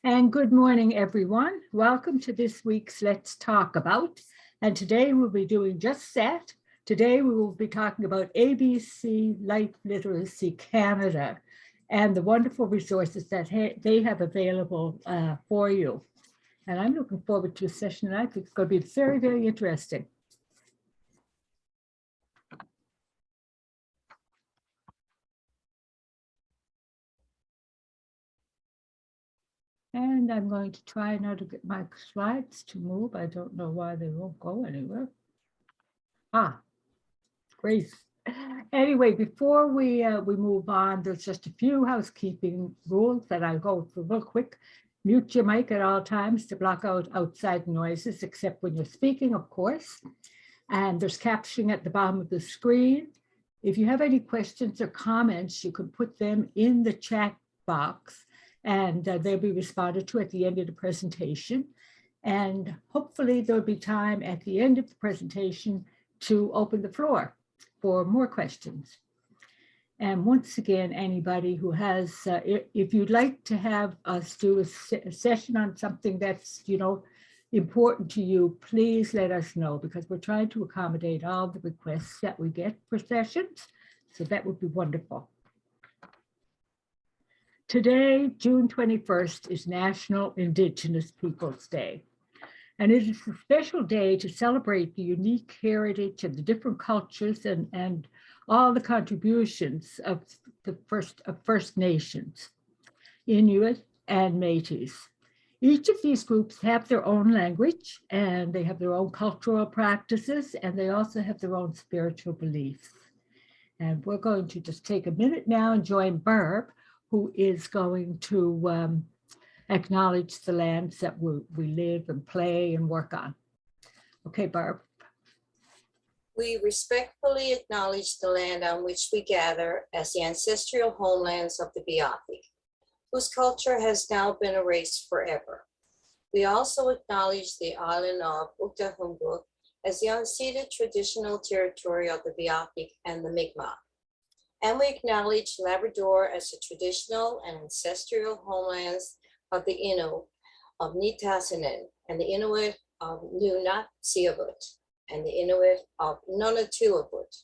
And good morning, everyone. Welcome to this week's Let's Talk About. And today we'll be doing just that. Today we will be talking about ABC Life Literacy Canada and the wonderful resources that they have available for you. And I'm looking forward to a session that I think is going to be very, very interesting. And I'm going to try now to get my slides to move. I don't know why they won't go anywhere. Great. Anyway, before we move on, there's just a few housekeeping rules that I'll go through real quick. Mute your mic at all times to block out outside noises, except when you're speaking, of course. And there's captioning at the bottom of the screen. If you have any questions or comments, you can put them in the chat box and they'll be responded to at the end of the presentation. And hopefully there'll be time at the end of the presentation to open the floor for more questions. And once again, anybody who has, if you'd like to have us do a session on something that's, important to you, please let us know, because we're trying to accommodate all the requests that we get for sessions. So that would be wonderful. Today, June 21st, is National Indigenous Peoples Day. And it is a special day to celebrate the unique heritage of the different cultures and all the contributions of the First Nations, Inuit and Métis. Each of these groups have their own language and they have their own cultural practices, and they also have their own spiritual beliefs. And we're going to just take a minute now and join Barb, who is going to acknowledge the lands that we live and play and work on. Okay, Barb. We respectfully acknowledge the land on which we gather as the ancestral homelands of the Beothuk, whose culture has now been erased forever. We also acknowledge the island of Uktahumbuk as the unceded traditional territory of the Beothuk and the Mi'kmaq. And we acknowledge Labrador as the traditional and ancestral homelands of the Innu of Nitassinan and the Inuit of Nunatsiavut and the Inuit of Nunatuavut.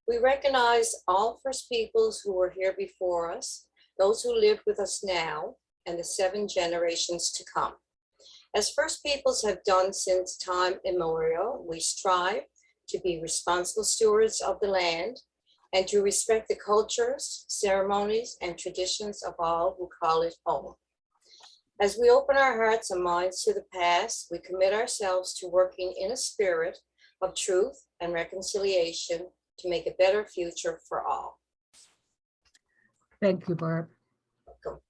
We recognize all First Peoples who were here before us, those who live with us now, and the 7 generations to come. As First Peoples have done since time immemorial, we strive to be responsible stewards of the land and to respect the cultures, ceremonies, and traditions of all who call it home. As we open our hearts and minds to the past, we commit ourselves to working in a spirit of truth and reconciliation to make a better future for all. Thank you, Barb. Welcome.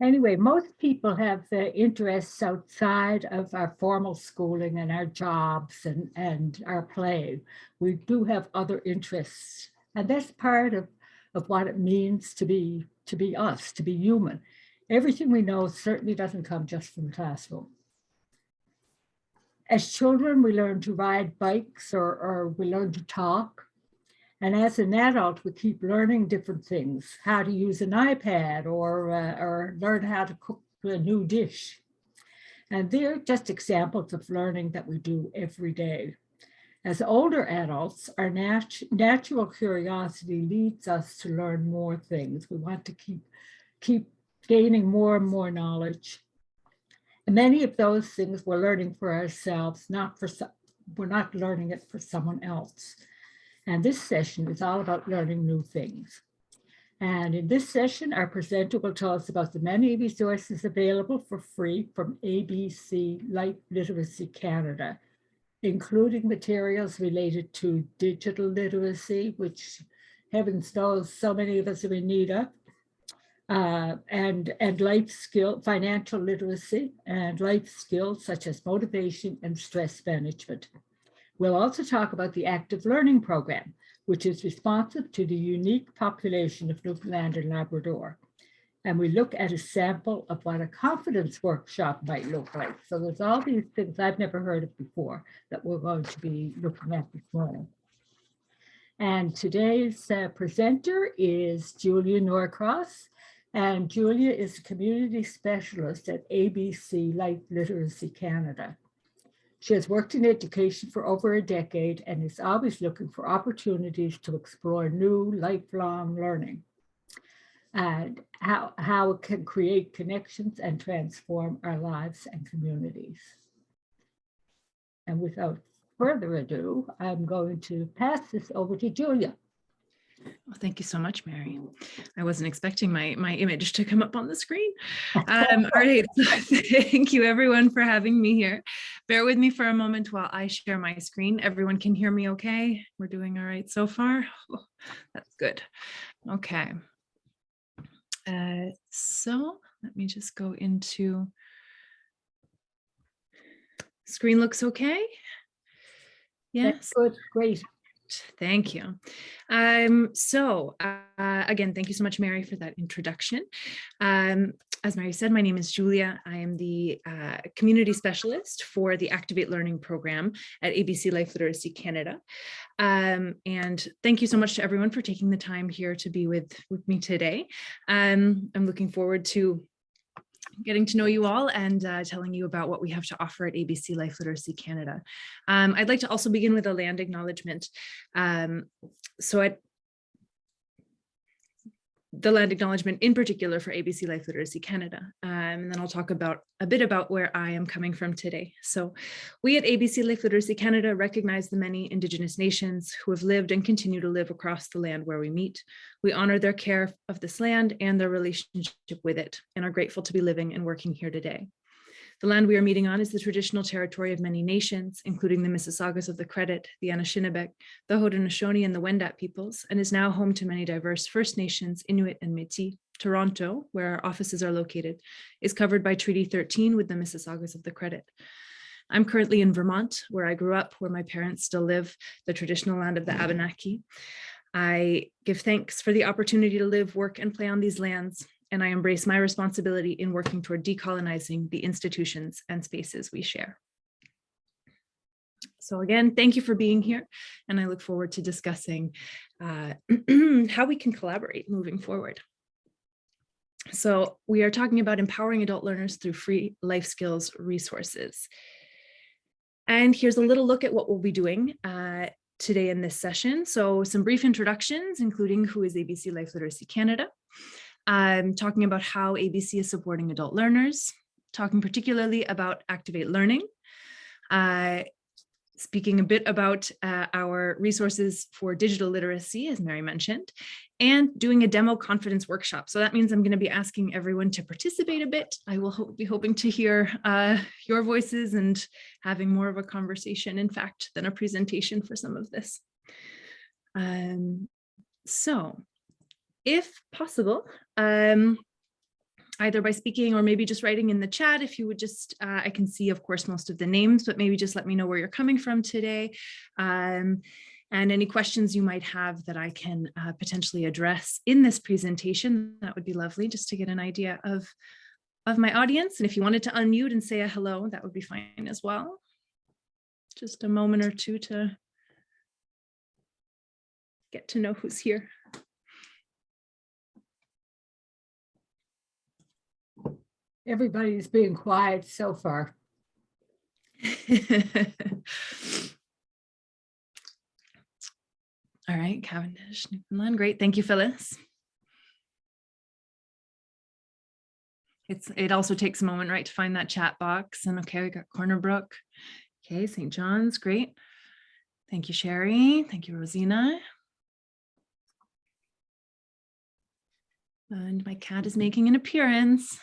Anyway, most people have their interests outside of our formal schooling and our jobs and our play. We do have other interests, and that's part of what it means to be us, to be human. Everything we know certainly doesn't come just from the classroom. As children, we learn to ride bikes or we learn to talk. And as an adult, we keep learning different things, how to use an iPad or learn how to cook a new dish. And they're just examples of learning that we do every day. As older adults, our natural curiosity leads us to learn more things. We want to keep gaining more and more knowledge. And many of those things we're learning for ourselves, we're not learning it for someone else. And this session is all about learning new things. And in this session, our presenter will tell us about the many resources available for free from ABC Life Literacy Canada, including materials related to digital literacy, which heavens knows so many of us are in need of, and life skill, financial literacy, and life skills such as motivation and stress management. We'll also talk about the Active Learning Program, which is responsive to the unique population of Newfoundland and Labrador. And we look at a sample of what a confidence workshop might look like. So there's all these things I've never heard of before that we're going to be looking at this morning. And today's presenter is Julia Norcross. And Julia is a community specialist at ABC Life Literacy Canada. She has worked in education for over a decade and is always looking for opportunities to explore new lifelong learning and how it can create connections and transform our lives and communities. And without further ado, I'm going to pass this over to Julia. Well, thank you so much, Mary. I wasn't expecting my image to come up on the screen. All right, so thank you everyone for having me here. Bear with me for a moment while I share my screen. Everyone can hear me okay? We're doing all right so far? Oh, that's good. Okay. So let me just go into, screen looks okay? Yes. That's good, great. Thank you. Again, thank you so much, Mary, for that introduction. As Mary said, my name is Julia. I am the community specialist for the Activate Learning program at ABC Life Literacy Canada. And thank you so much to everyone for taking the time here to be with me today. I'm looking forward to getting to know you all and telling you about what we have to offer at ABC Life Literacy Canada. I'd like to also begin with a land acknowledgement. The land acknowledgement in particular for ABC Life Literacy Canada. And then I'll talk about a bit about where I am coming from today. So we at ABC Life Literacy Canada recognize the many Indigenous nations who have lived and continue to live across the land where we meet. We honor their care of this land and their relationship with it, and are grateful to be living and working here today. The land we are meeting on is the traditional territory of many nations, including the Mississaugas of the Credit, the Anishinaabe, the Haudenosaunee, and the Wendat peoples, and is now home to many diverse First Nations, Inuit, and Métis. Toronto, where our offices are located, is covered by Treaty 13 with the Mississaugas of the Credit. I'm currently in Vermont, where I grew up, where my parents still live, the traditional land of the Abenaki. I give thanks for the opportunity to live, work, and play on these lands, and I embrace my responsibility in working toward decolonizing the institutions and spaces we share. So again, thank you for being here, and I look forward to discussing how we can collaborate moving forward. So we are talking about empowering adult learners through free life skills resources. And here's a little look at what we'll be doing today in this session. So some brief introductions, including who is ABC Life Literacy Canada. I'm talking about how ABC is supporting adult learners, talking particularly about Activate Learning, speaking a bit about our resources for digital literacy, as Mary mentioned, and doing a demo confidence workshop. So that means I'm going to be asking everyone to participate a bit. I will be hoping to hear your voices and having more of a conversation, in fact, than a presentation for some of this. So if possible, either by speaking or maybe just writing in the chat, if you would just, I can see, of course, most of the names, but maybe just let me know where you're coming from today. And any questions you might have that I can potentially address in this presentation, that would be lovely, just to get an idea of my audience. And if you wanted to unmute and say a hello, that would be fine as well. Just a moment or two to get to know who's here. Everybody's being quiet so far. All right, Cavendish, Newfoundland, great. Thank you, Phyllis. It also takes a moment, right, to find that chat box. And okay, we got Corner Brook. Okay, St. John's, great. Thank you, Sherry. Thank you, Rosina. And my cat is making an appearance.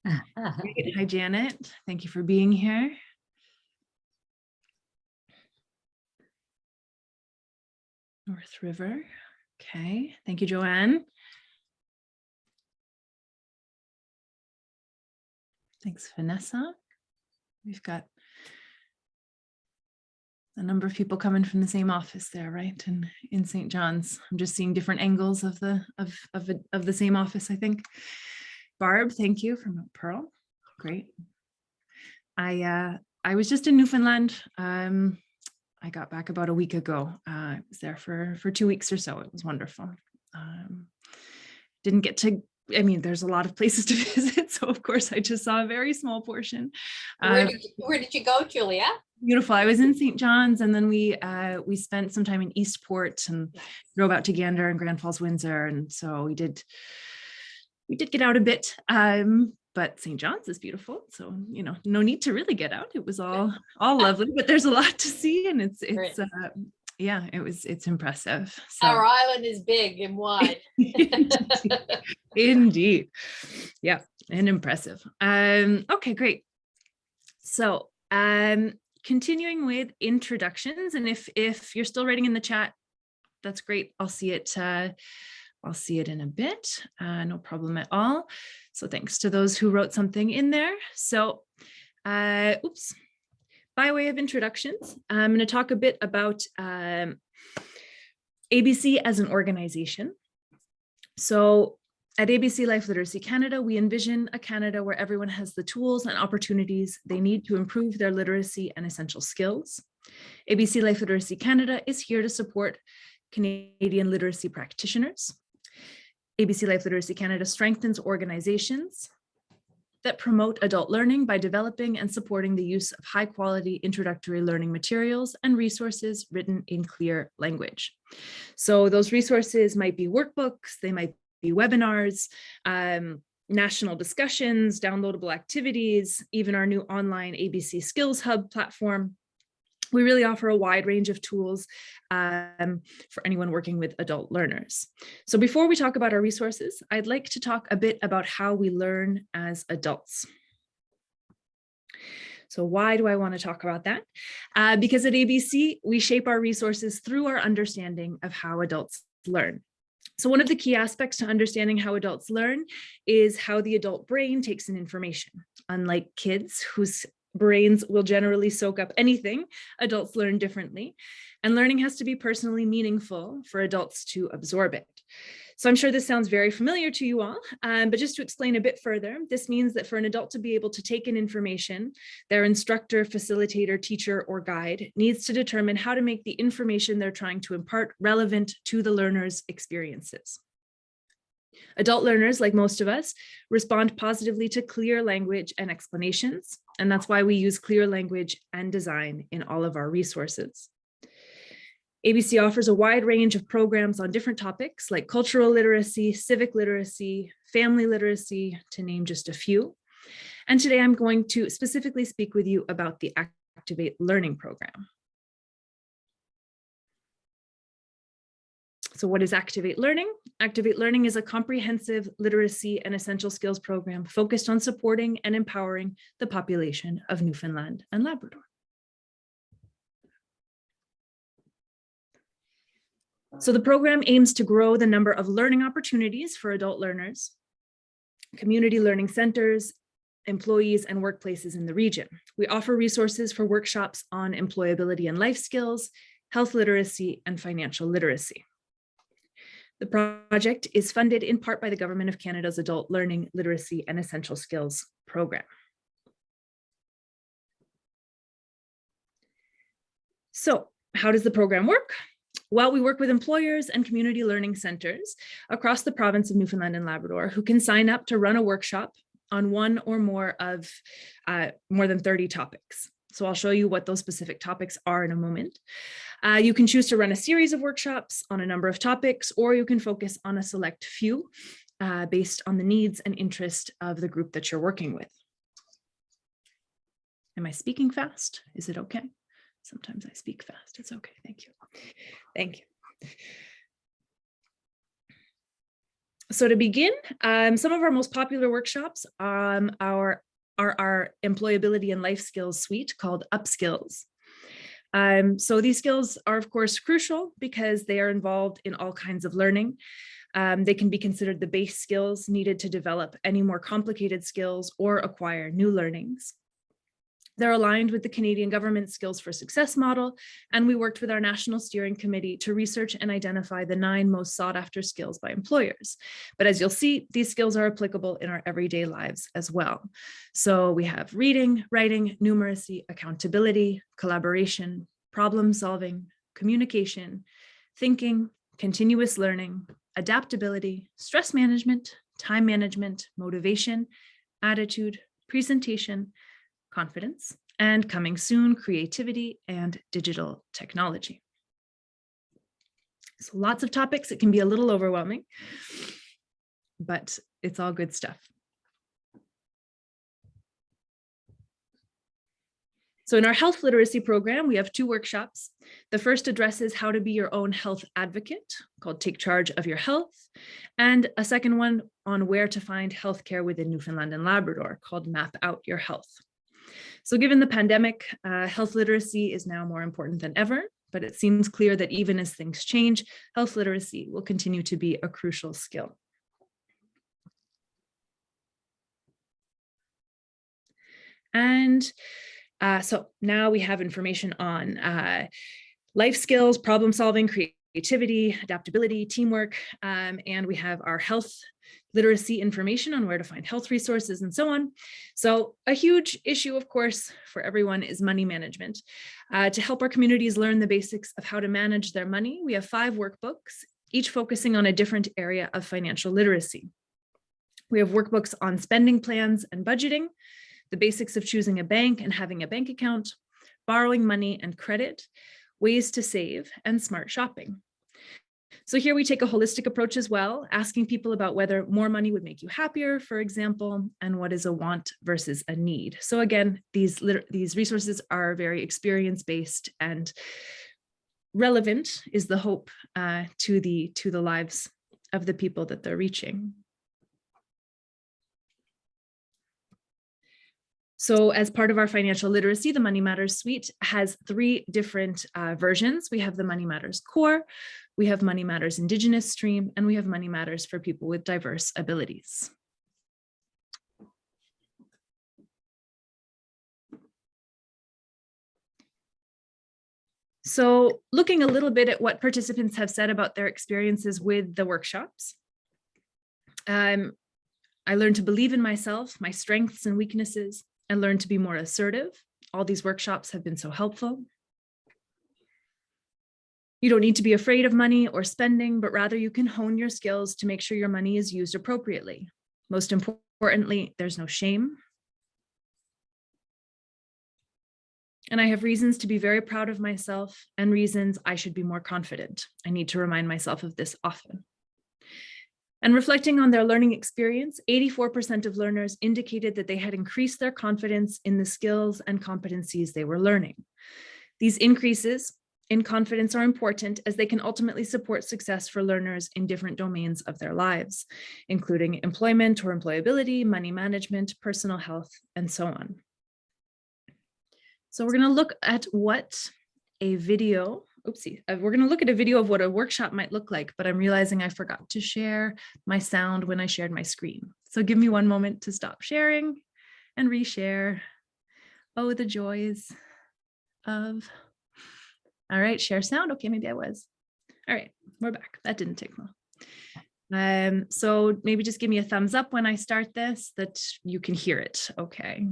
Great. Hi, Janet. Thank you for being here. North River. Okay. Thank you, Joanne. Thanks, Vanessa. We've got a number of people coming from the same office there, right? And in St. John's, I'm just seeing different angles of the same office, I think. Barb, thank you from Pearl. Great. I was just in Newfoundland. I got back about a week ago. I was there for 2 weeks or so. It was wonderful. Didn't get to, I mean, there's a lot of places to visit. So of course I just saw a very small portion. Where did you go, Julia? Beautiful. I was in St. John's, and then we spent some time in Eastport and drove out to Gander and Grand Falls, Windsor. And so we did get out a bit. But St. John's is beautiful. So, you know, no need to really get out. It was all lovely, but there's a lot to see, and it's yeah, it's impressive. So. Our island is big and wide. Indeed. Yeah, and impressive. Okay, great. So continuing with introductions, and if you're still writing in the chat, that's great. I'll see it in a bit, no problem at all. So thanks to those who wrote something in there. So, by way of introductions, I'm going to talk a bit about ABC as an organization. So at ABC Life Literacy Canada, we envision a Canada where everyone has the tools and opportunities they need to improve their literacy and essential skills. ABC Life Literacy Canada is here to support Canadian literacy practitioners. ABC Life Literacy Canada strengthens organizations that promote adult learning by developing and supporting the use of high-quality introductory learning materials and resources written in clear language. So those resources might be workbooks, they might be webinars, national discussions, downloadable activities, even our new online ABC Skills Hub platform. We really offer a wide range of tools for anyone working with adult learners. So before we talk about our resources, I'd like to talk a bit about how we learn as adults. So why do I want to talk about that? Because at ABC, we shape our resources through our understanding of how adults learn. So one of the key aspects to understanding how adults learn is how the adult brain takes in information. Unlike kids, whose brains will generally soak up anything, adults learn differently, and learning has to be personally meaningful for adults to absorb it. So I'm sure this sounds very familiar to you all, but just to explain a bit further, this means that for an adult to be able to take in information, their instructor, facilitator, teacher, or guide needs to determine how to make the information they're trying to impart relevant to the learner's experiences. Adult learners, like most of us, respond positively to clear language and explanations, and that's why we use clear language and design in all of our resources. ABC offers a wide range of programs on different topics like cultural literacy, civic literacy, family literacy, to name just a few. And today I'm going to specifically speak with you about the Activate Learning program. So what is Activate Learning? Activate Learning is a comprehensive literacy and essential skills program focused on supporting and empowering the population of Newfoundland and Labrador. So the program aims to grow the number of learning opportunities for adult learners, community learning centers, employees, and workplaces in the region. We offer resources for workshops on employability and life skills, health literacy, and financial literacy. The project is funded in part by the Government of Canada's Adult Learning, Literacy, and Essential Skills program. So, how does the program work? Well, we work with employers and community learning centers across the province of Newfoundland and Labrador who can sign up to run a workshop on one or more of more than 30 topics. So I'll show you what those specific topics are in a moment. You can choose to run a series of workshops on a number of topics, or you can focus on a select few based on the needs and interest of the group that you're working with. Am I speaking fast? Is it okay? Sometimes I speak fast. It's okay. Thank you. Thank you. So to begin, some of our most popular workshops are our employability and life skills suite called Upskills. So these skills are, of course, crucial because they are involved in all kinds of learning. They can be considered the base skills needed to develop any more complicated skills or acquire new learnings. They're aligned with the Canadian government Skills for Success model, and we worked with our National Steering Committee to research and identify the 9 most sought after skills by employers. But as you'll see, these skills are applicable in our everyday lives as well. So we have reading, writing, numeracy, accountability, collaboration, problem solving, communication, thinking, continuous learning, adaptability, stress management, time management, motivation, attitude, presentation, confidence, and coming soon, creativity and digital technology. So lots of topics. It can be a little overwhelming, but it's all good stuff. So in our health literacy program, we have 2 workshops. The first addresses how to be your own health advocate, called Take Charge of Your Health, and a second one on where to find healthcare within Newfoundland and Labrador, called Map Out Your Health. So given the pandemic, health literacy is now more important than ever, but it seems clear that even as things change, health literacy will continue to be a crucial skill. And so now we have information on life skills, problem solving, creativity, adaptability, teamwork, and we have our health literacy information on where to find health resources and so on. So a huge issue, of course, for everyone is money management. To help our communities learn the basics of how to manage their money, we have 5 workbooks, each focusing on a different area of financial literacy. We have workbooks on spending plans and budgeting, the basics of choosing a bank and having a bank account, borrowing money and credit, ways to save, and smart shopping. So here we take a holistic approach as well, asking people about whether more money would make you happier, for example, and what is a want versus a need. So again, these resources are very experience-based, and relevant is the hope to the lives of the people that they're reaching. So as part of our financial literacy, the Money Matters Suite has 3 different versions. We have the Money Matters Core, we have Money Matters Indigenous Stream, and we have Money Matters for people with diverse abilities. So looking a little bit at what participants have said about their experiences with the workshops. I learned to believe in myself, my strengths and weaknesses, and learn to be more assertive. All these workshops have been so helpful. You don't need to be afraid of money or spending, but rather you can hone your skills to make sure your money is used appropriately. Most importantly, there's no shame. And I have reasons to be very proud of myself and reasons I should be more confident. I need to remind myself of this often. And reflecting on their learning experience, 84% of learners indicated that they had increased their confidence in the skills and competencies they were learning. These increases in confidence are important as they can ultimately support success for learners in different domains of their lives, including employment or employability, money management, personal health, and so on. So we're going to look at what a video, we're going to look at a video of what a workshop might look like, but I'm realizing I forgot to share my sound when I shared my screen. So give me one moment to stop sharing and reshare. Oh, the joys of, all right, share sound. Okay, maybe I was. All right, we're back. That didn't take long. So maybe just give me a thumbs up when I start this, that you can hear it. Okay.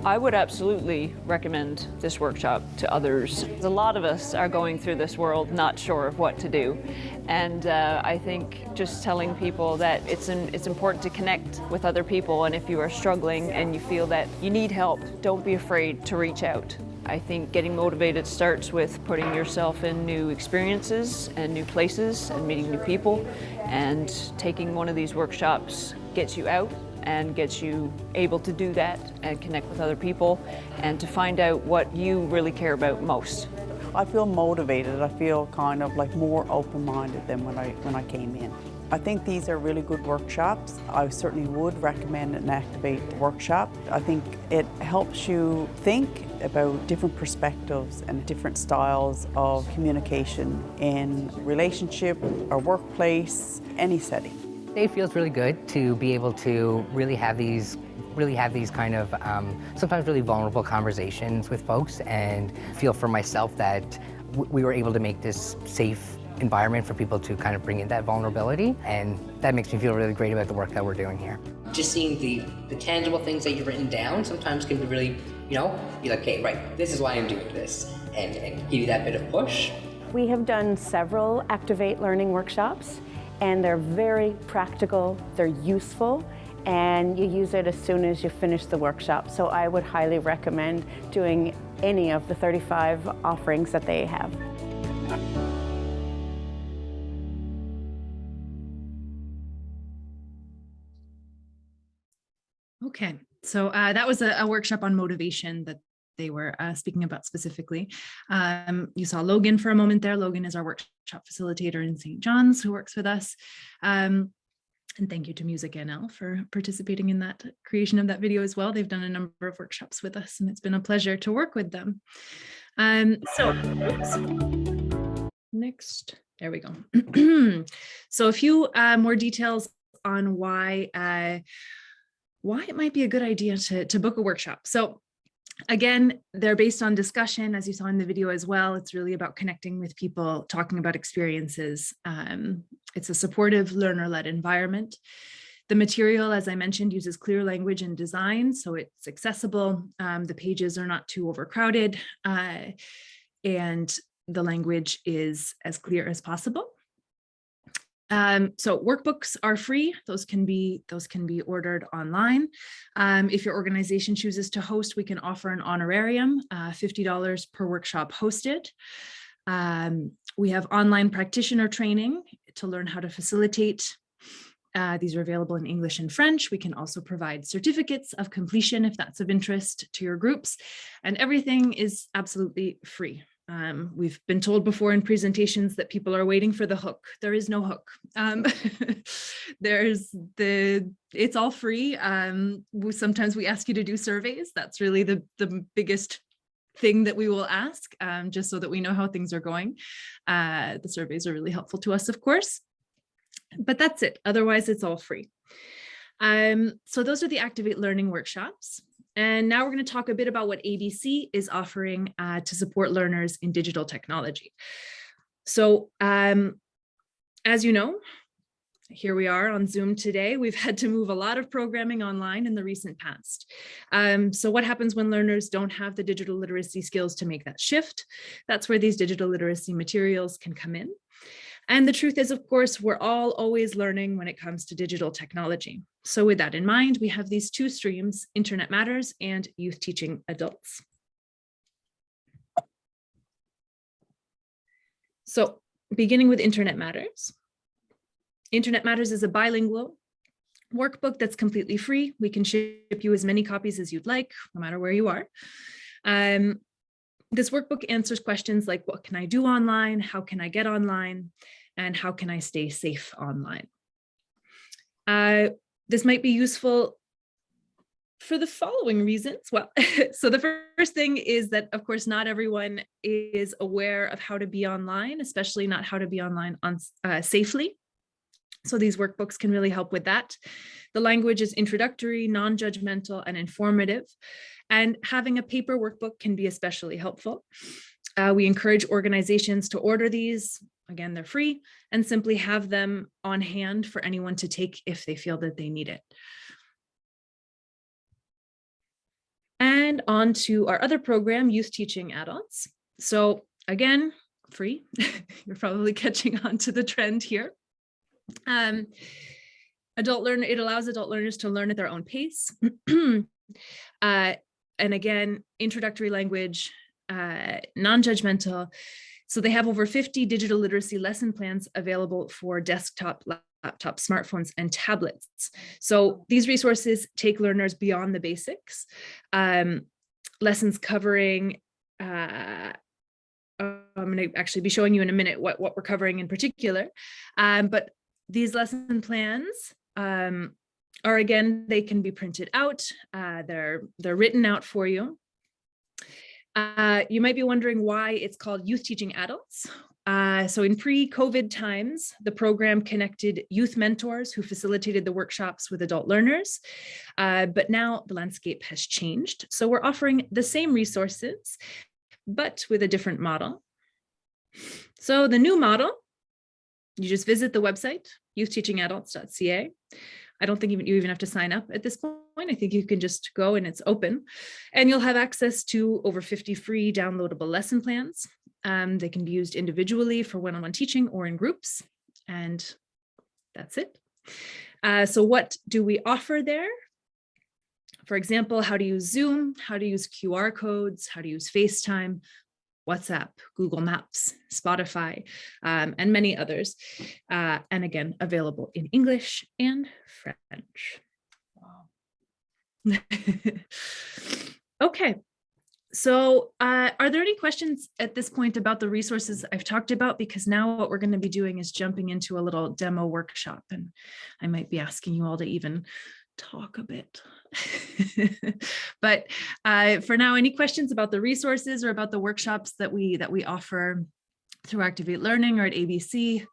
I would absolutely recommend this workshop to others. A lot of us are going through this world not sure of what to do. And I think just telling people that it's important to connect with other people, and if you are struggling and you feel that you need help, don't be afraid to reach out. I think getting motivated starts with putting yourself in new experiences and new places and meeting new people, and taking one of these workshops gets you out and gets you able to do that and connect with other people and to find out what you really care about most. I feel motivated. I feel kind of like more open-minded than when I came in. I think these are really good workshops. I certainly would recommend an Activate workshop. I think it helps you think about different perspectives and different styles of communication in relationship or workplace, any setting. It feels really good to be able to really have these kind of sometimes really vulnerable conversations with folks, and feel for myself that we were able to make this safe environment for people to kind of bring in that vulnerability, and that makes me feel really great about the work that we're doing here. Just seeing the tangible things that you've written down sometimes can be really, be like, okay, right, this is why I'm doing this, and give you that bit of push. We have done several Activate Learning workshops, and they're very practical, they're useful, and you use it as soon as you finish the workshop. So I would highly recommend doing any of the 35 offerings that they have. Okay, so that was a workshop on motivation that they were speaking about specifically. You saw Logan for a moment there. Logan is our workshop facilitator in St. John's who works with us. And thank you to Music NL for participating in that creation of that video as well. They've done a number of workshops with us, and it's been a pleasure to work with them. Next, there we go. So a few more details on why it might be a good idea to book a workshop. So again, they're based on discussion, as you saw in the video as well. It's really about connecting with people, talking about experiences. It's a supportive learner-led environment. The material, as I mentioned, uses clear language and design, so it's accessible. The pages are not too overcrowded, and the language is as clear as possible. So workbooks are free. Those can be ordered online. If your organization chooses to host, we can offer an honorarium, $50 per workshop hosted. We have online practitioner training to learn how to facilitate. These are available in English and French. We can also provide certificates of completion if that's of interest to your groups, and everything is absolutely free. We've been told before in presentations that people are waiting for the hook. There is no hook. It's all free. Sometimes we ask you to do surveys. That's really the biggest thing that we will ask, just so that we know how things are going. The surveys are really helpful to us, of course, but that's it. Otherwise, it's all free. So those are the Activate Learning workshops. And now we're going to talk a bit about what ABC is offering to support learners in digital technology. So as you know, here we are on Zoom today. We've had to move a lot of programming online in the recent past. So what happens when learners don't have the digital literacy skills to make that shift? That's where these digital literacy materials can come in. And the truth is, of course, we're all always learning when it comes to digital technology. So with that in mind, we have these two streams, Internet Matters and Youth Teaching Adults. So beginning with Internet Matters. Internet Matters is a bilingual workbook that's completely free. We can ship you as many copies as you'd like, no matter where you are. This workbook answers questions like, what can I do online? How can I get online? And how can I stay safe online? This might be useful for the following reasons. Well, so the first thing is that, of course, not everyone is aware of how to be online, especially not how to be online safely. So these workbooks can really help with that. The language is introductory, non-judgmental, and informative. And having a paper workbook can be especially helpful. We encourage organizations to order these. Again, they're free, and simply have them on hand for anyone to take if they feel that they need it. And on to our other program, Youth Teaching Adults. So again, free. You're probably catching on to the trend here. It allows adult learners to learn at their own pace. And again, introductory language, non-judgmental. So they have over 50 digital literacy lesson plans available for desktop, laptop, smartphones, and tablets. So these resources take learners beyond the basics. Lessons covering, I'm going to actually be showing you in a minute what we're covering in particular. But these lesson plans are, again, they can be printed out. They're written out for you. You might be wondering why it's called Youth Teaching Adults. So in pre-COVID times, the program connected youth mentors who facilitated the workshops with adult learners. But now the landscape has changed. So we're offering the same resources, but with a different model. So the new model, you just visit the website, youth-teaching-adults.ca. I don't think you even have to sign up at this point. I think you can just go and it's open. And you'll have access to over 50 free downloadable lesson plans. They can be used individually for one-on-one teaching or in groups. And that's it. So what do we offer there? For example, how to use Zoom, how to use QR codes, how to use FaceTime, WhatsApp, Google Maps, Spotify, and many others. And again, available in English and French. Wow. Okay. So are there any questions at this point about the resources I've talked about? Because now what we're going to be doing is jumping into a little demo workshop, and I might be asking you all to even talk a bit. But for now, any questions about the resources or about the workshops that we offer through Activate Learning or at ABC?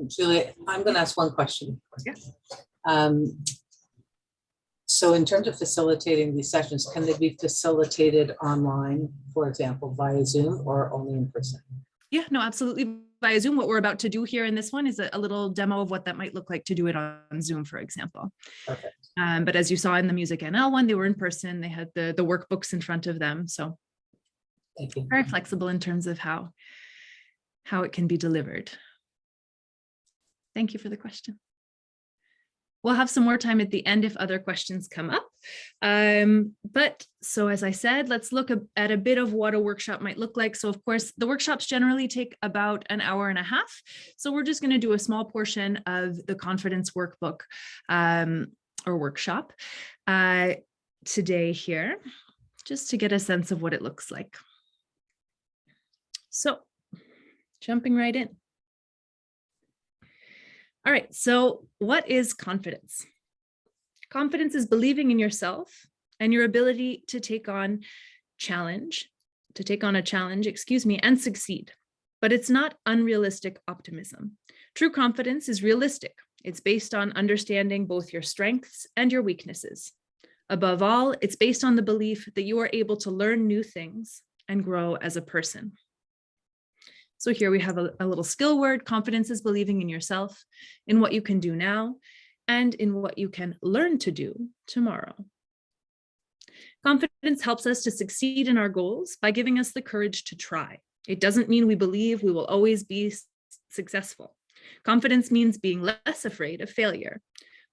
Julia, I'm going to ask one question. Yes. So in terms of facilitating these sessions, can they be facilitated online, for example, via Zoom, or only in person? Yeah, no, absolutely. Via Zoom. What we're about to do here in this one is a little demo of what that might look like to do it on Zoom, for example. Perfect. But as you saw in the Music NL one, they were in person. They had the workbooks in front of them. So Thank you. Very flexible in terms of how it can be delivered. Thank you for the question. We'll have some more time at the end if other questions come up. But so as I said, let's look at a bit of what a workshop might look like. So of course, the workshops generally take about an hour and a half. So we're just going to do a small portion of the confidence workbook or workshop today here, just to get a sense of what it looks like. So jumping right in. All right, so what is confidence? Confidence is believing in yourself and your ability to take on a challenge, and succeed. But it's not unrealistic optimism. True confidence is realistic. It's based on understanding both your strengths and your weaknesses. Above all, it's based on the belief that you are able to learn new things and grow as a person. So here we have a little skill word. Confidence is believing in yourself, in what you can do now, and in what you can learn to do tomorrow. Confidence helps us to succeed in our goals by giving us the courage to try. It doesn't mean we believe we will always be successful. Confidence means being less afraid of failure.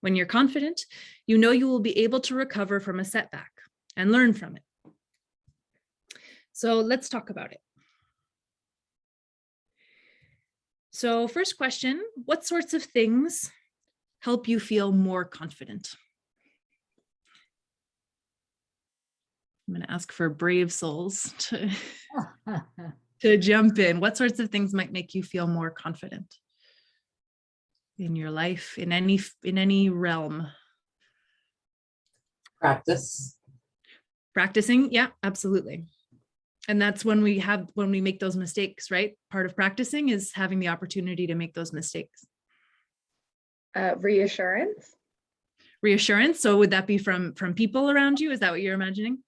When you're confident, you know you will be able to recover from a setback and learn from it. So let's talk about it. So first question, what sorts of things help you feel more confident? I'm going to ask for brave souls to jump in. What sorts of things might make you feel more confident in your life, in any realm? Practicing, yeah, absolutely. And that's when we make those mistakes, right? Part of practicing is having the opportunity to make those mistakes. Reassurance. Reassurance. So would that be from people around you? Is that what you're imagining?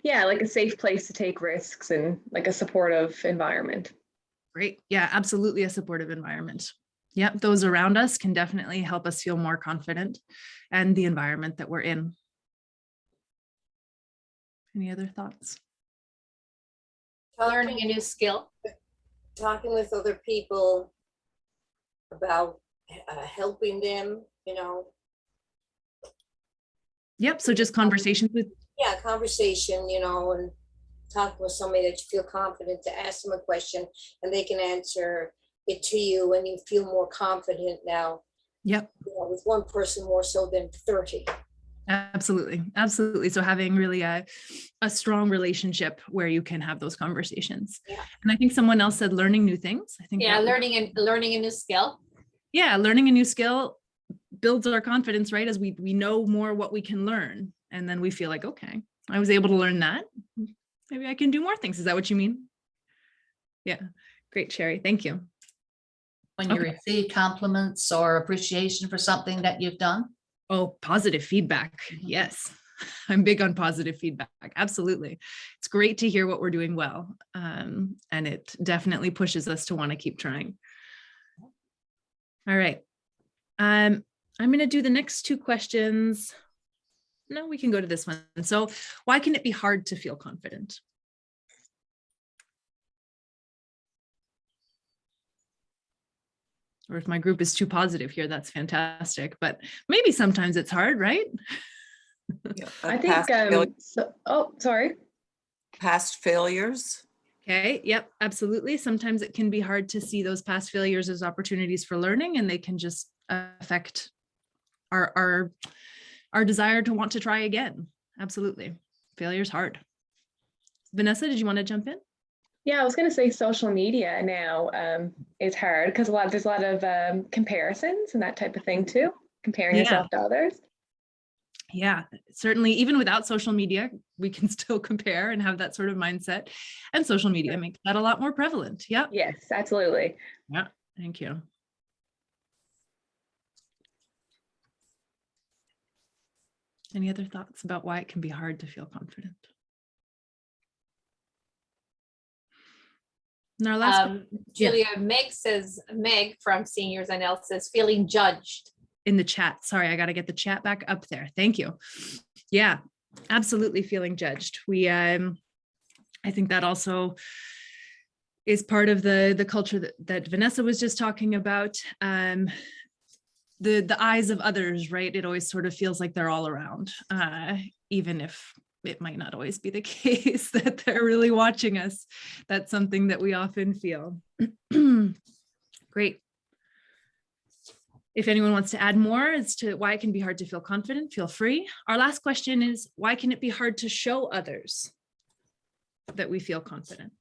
Yeah, like a safe place to take risks and like a supportive environment. Great. Yeah, absolutely a supportive environment. Yep, those around us can definitely help us feel more confident, and the environment that we're in. Any other thoughts? Learning a new skill. Talking with other people about helping them, you know. Yep, so just conversations with. Yeah, conversation, you know, and talking with somebody that you feel confident to ask them a question and they can answer it to you and you feel more confident now. Yep. You know, with one person more so than 30. Absolutely. Absolutely. So having really a strong relationship where you can have those conversations. Yeah. And I think someone else said learning new things. I think. Yeah, learning a new skill. Yeah, learning a new skill builds our confidence, right? As we know more what we can learn. And then we feel like, okay, I was able to learn that. maybe I can do more things. Is that what you mean? Yeah, great, Sherry. Thank you. When you receive compliments or appreciation for something that you've done? Oh, positive feedback. Yes. I'm big on positive feedback. Absolutely. It's great to hear what we're doing well. And it definitely pushes us to want to keep trying. All right. I'm going to do the next two questions. No, we can go to this one. So why can it be hard to feel confident? Or if my group is too positive here, that's fantastic. But maybe sometimes it's hard, right? Yeah, I think, sorry. Past failures. Okay, yep, absolutely. Sometimes it can be hard to see those past failures as opportunities for learning, and they can just affect our desire to want to try again. Absolutely. Failure's hard. Vanessa, did you want to jump in? Yeah, I was going to say social media now is hard because there's a lot of comparisons and that type of thing too, comparing yourself to others. Yeah, certainly. Even without social media, we can still compare and have that sort of mindset. And social media makes that a lot more prevalent. Yeah. Yes, absolutely. Yeah, thank you. Any other thoughts about why it can be hard to feel confident? And our last Julia, Meg from Seniors NL says feeling judged. In the chat. Sorry, I got to get the chat back up there. Thank you. Yeah, absolutely feeling judged. I think that also is part of the culture that Vanessa was just talking about. The eyes of others, right? It always sort of feels like they're all around, even if it might not always be the case that they're really watching us. That's something that we often feel. Great. If anyone wants to add more as to why it can be hard to feel confident, feel free. Our last question is, why can it be hard to show others that we feel confident?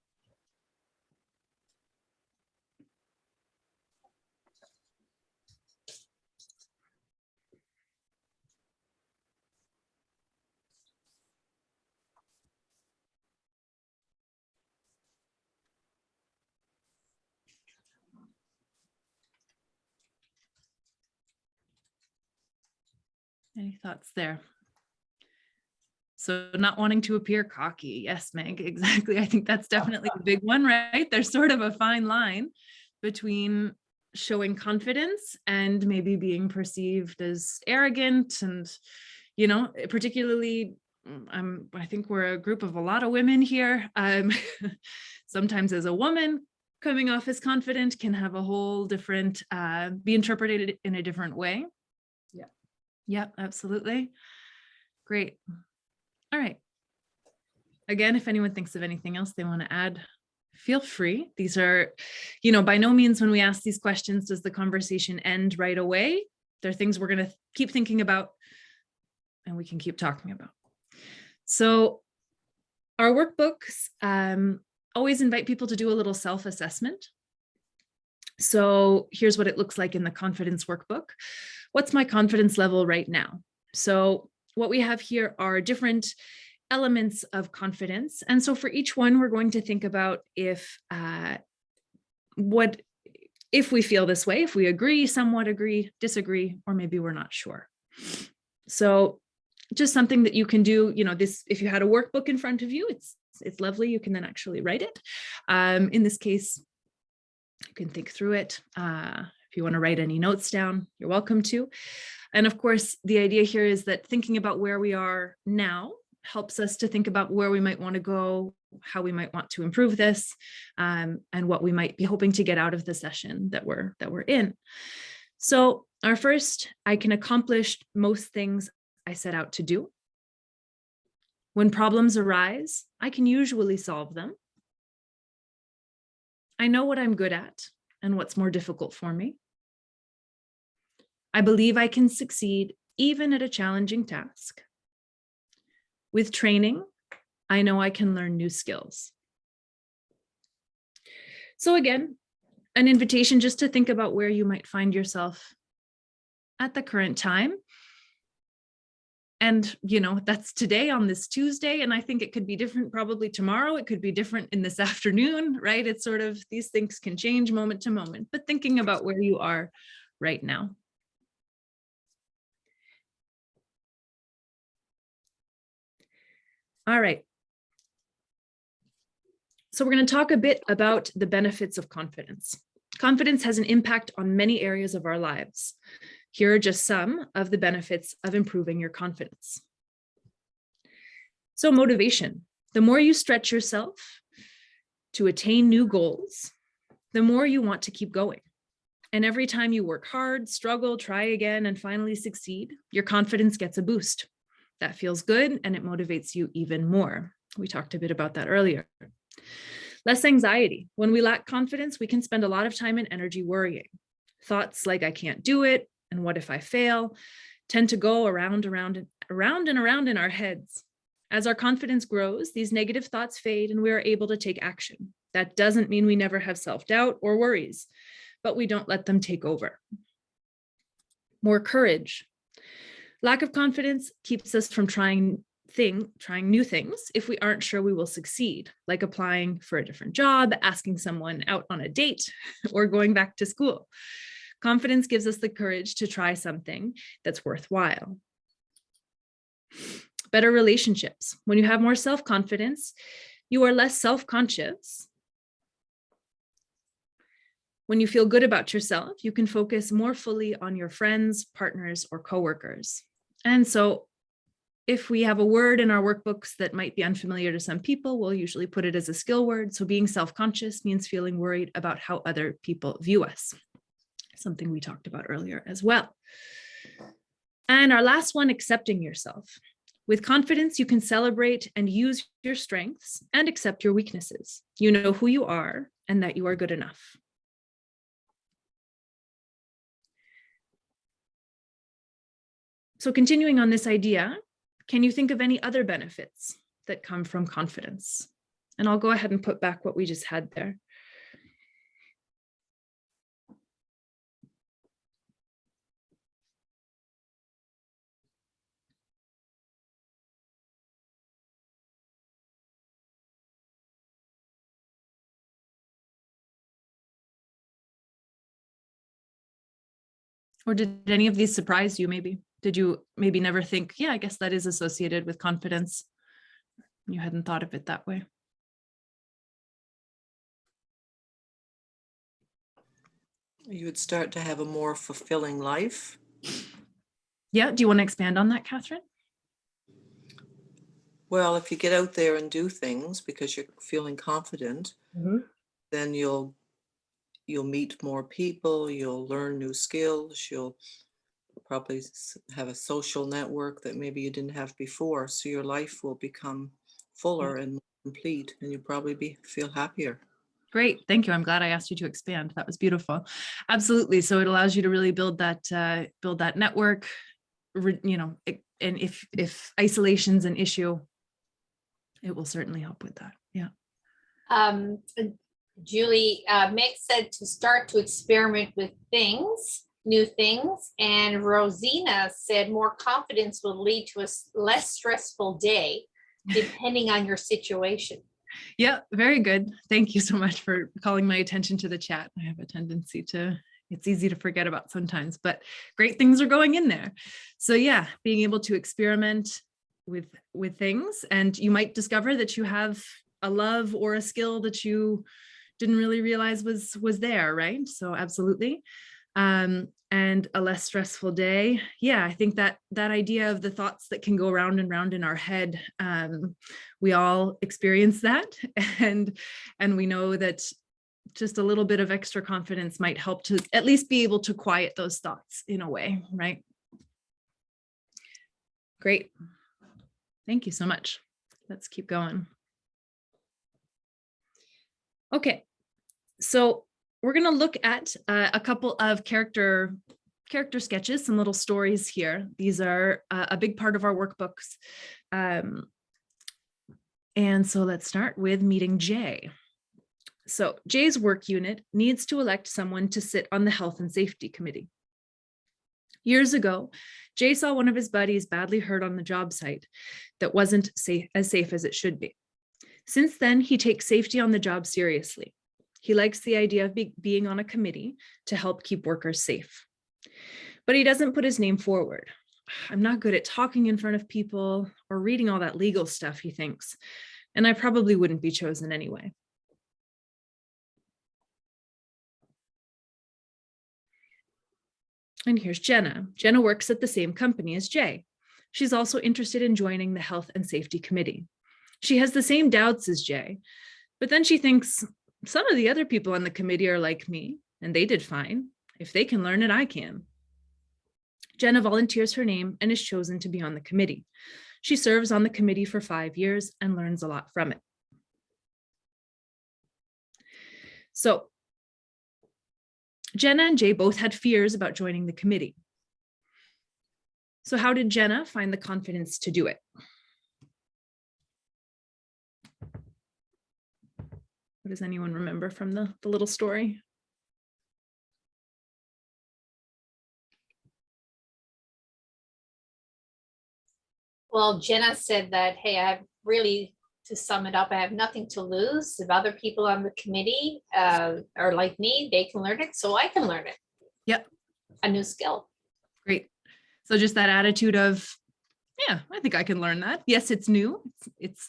Any thoughts there? So not wanting to appear cocky. Yes, Meg, exactly. I think that's definitely the big one, right? There's sort of a fine line between showing confidence and maybe being perceived as arrogant. And, particularly, I think we're a group of a lot of women here. Sometimes as a woman, coming off as confident can have a whole different, be interpreted in a different way. Yep, absolutely. Great. All right. Again, if anyone thinks of anything else they want to add, feel free. These are, by no means when we ask these questions, does the conversation end right away? They're things we're going to keep thinking about and we can keep talking about. So our workbooks always invite people to do a little self-assessment. So here's what it looks like in the confidence workbook. What's my confidence level right now? So what we have here are different elements of confidence. And so for each one, we're going to think about if we feel this way, if we agree, somewhat agree, disagree, or maybe we're not sure. So just something that you can do, this, if you had a workbook in front of you, it's lovely. You can then actually write it. In this case, you can think through it. If you want to write any notes down, you're welcome to. And of course, the idea here is that thinking about where we are now helps us to think about where we might want to go, how we might want to improve this, and what we might be hoping to get out of the session that we're in. So our first, I can accomplish most things I set out to do. When problems arise, I can usually solve them. I know what I'm good at and what's more difficult for me. I believe I can succeed even at a challenging task. With training, I know I can learn new skills. So again, an invitation just to think about where you might find yourself at the current time. And, you know, that's today on this Tuesday. And I think it could be different probably tomorrow. It could be different in this afternoon, right? It's sort of, these things can change moment to moment, but thinking about where you are right now. All right. So we're going to talk a bit about the benefits of confidence. Confidence has an impact on many areas of our lives. Here are just some of the benefits of improving your confidence. So motivation. The more you stretch yourself to attain new goals, the more you want to keep going. And every time you work hard, struggle, try again, and finally succeed, your confidence gets a boost. That feels good and it motivates you even more. We talked a bit about that earlier. Less anxiety. When we lack confidence, we can spend a lot of time and energy worrying. Thoughts like, I can't do it, and what if I fail, tend to go around in our heads. As our confidence grows, these negative thoughts fade and we are able to take action. That doesn't mean we never have self-doubt or worries, but we don't let them take over. More courage. Lack of confidence keeps us from trying new things if we aren't sure we will succeed, like applying for a different job, asking someone out on a date, or going back to school. Confidence gives us the courage to try something that's worthwhile. Better relationships. When you have more self-confidence, you are less self-conscious. When you feel good about yourself, you can focus more fully on your friends, partners, or coworkers. And so if we have a word in our workbooks that might be unfamiliar to some people, we'll usually put it as a skill word. So being self-conscious means feeling worried about how other people view us. Something we talked about earlier as well. And our last one, accepting yourself. With confidence, you can celebrate and use your strengths and accept your weaknesses. You know who you are and that you are good enough. So continuing on this idea, can you think of any other benefits that come from confidence? And I'll go ahead and put back what we just had there. Or did any of these surprise you maybe? Did you maybe never think, yeah, I guess that is associated with confidence? You hadn't thought of it that way. You would start to have a more fulfilling life. Yeah, do you want to expand on that, Catherine? Well, if you get out there and do things because you're feeling confident, then you'll meet more people, you'll learn new skills, you'll probably have a social network that maybe you didn't have before. So your life will become fuller and more complete, and you'll probably feel happier. Great, thank you. I'm glad I asked you to expand. That was beautiful. Absolutely. So it allows you to really build that network, you know, and if isolation's an issue, it will certainly help with that. Yeah. Julie, Meg said to start to experiment with new things. And Rosina said more confidence will lead to a less stressful day, depending on your situation. Yeah, very good. Thank you so much for calling my attention to the chat. I have a tendency it's easy to forget about sometimes, but great things are going in there. So yeah, being able to experiment with things, and you might discover that you have a love or a skill that you didn't really realize was there, right? So absolutely. And a less stressful day. Yeah, I think that idea of the thoughts that can go round and round in our head, we all experience that. And we know that just a little bit of extra confidence might help to at least be able to quiet those thoughts in a way, right? Great. Thank you so much. Let's keep going. Okay, so we're going to look at a couple of character sketches, some little stories here. These are a big part of our workbooks. And so let's start with meeting Jay. So Jay's work unit needs to elect someone to sit on the Health and Safety Committee. Years ago, Jay saw one of his buddies badly hurt on the job site that wasn't as safe as it should be. Since then, he takes safety on the job seriously. He likes the idea of being on a committee to help keep workers safe. But he doesn't put his name forward. I'm not good at talking in front of people or reading all that legal stuff, he thinks, and I probably wouldn't be chosen anyway. And here's Jenna. Jenna works at the same company as Jay. She's also interested in joining the Health and Safety Committee. She has the same doubts as Jay, but then she thinks some of the other people on the committee are like me, and they did fine. If they can learn it, I can. Jenna volunteers her name and is chosen to be on the committee. She serves on the committee for 5 years and learns a lot from it. So, Jenna and Jay both had fears about joining the committee. So how did Jenna find the confidence to do it? What does anyone remember from the little story? Well, Jenna said that, hey, I have really, to sum it up, I have nothing to lose. If other people on the committee are like me, they can learn it, so I can learn it. Yep. A new skill. Great. So just that attitude of, yeah, I think I can learn that. Yes, it's new.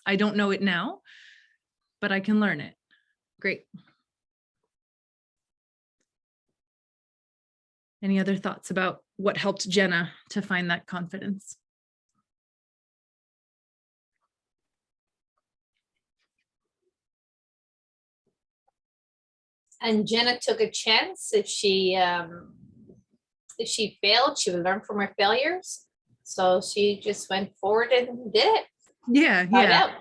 I don't know it now, but I can learn it. Great. Any other thoughts about what helped Jenna to find that confidence? And Jenna took a chance. If she failed, she would learn from her failures. So she just went forward and did it. Yeah, yeah.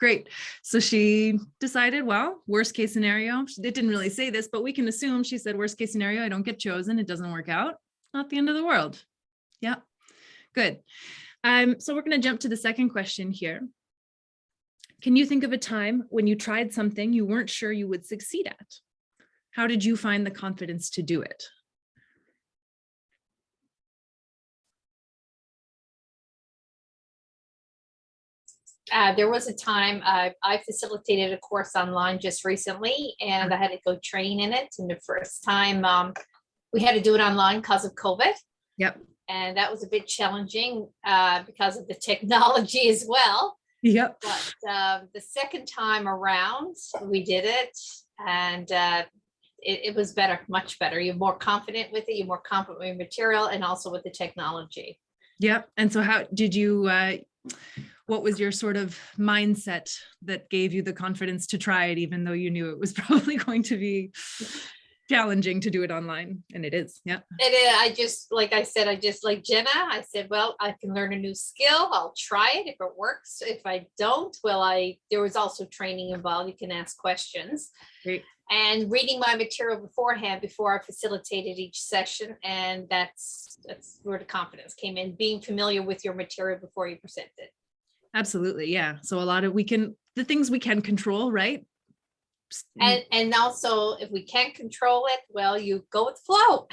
Great. So she decided, well, worst case scenario, it didn't really say this, but we can assume she said, worst case scenario, I don't get chosen. It doesn't work out. Not the end of the world. Yeah, good. So we're going to jump to the second question here. Can you think of a time when you tried something you weren't sure you would succeed at? How did you find the confidence to do it? There was a time I facilitated a course online just recently, and I had to go train in it. And the first time we had to do it online because of COVID. Yep. And that was a bit challenging because of the technology as well. Yep. But the second time around, we did it, and it was better, much better. You're more confident with it. You're more confident with your material and also with the technology. Yep. And so how did you, what was your sort of mindset that gave you the confidence to try it, even though you knew it was probably going to be challenging to do it online? And it is. Yeah. It is. I just, like I said, I just like Jenna, I said, well, I can learn a new skill. I'll try it. If it works, if I don't, there was also training involved. You can ask questions. Great. And reading my material beforehand before I facilitated each session. And that's where the confidence came in, being familiar with your material before you present it. Absolutely. Yeah. So a lot of the things we can control, right? And also, if we can't control it, well, you go with the flow.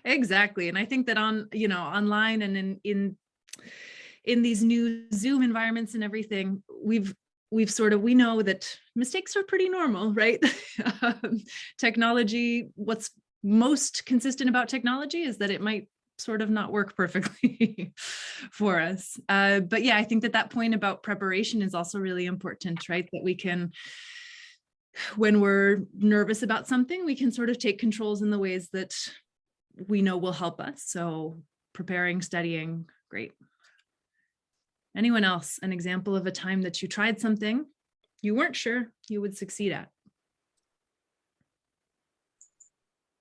Exactly. And I think that online and in these new Zoom environments and everything, we know that mistakes are pretty normal, right? Technology, what's most consistent about technology is that it might sort of not work perfectly for us. But yeah, I think that point about preparation is also really important, right? That we can, when we're nervous about something, we can sort of take controls in the ways that we know will help us. So preparing, studying, great. Anyone else, an example of a time that you tried something you weren't sure you would succeed at?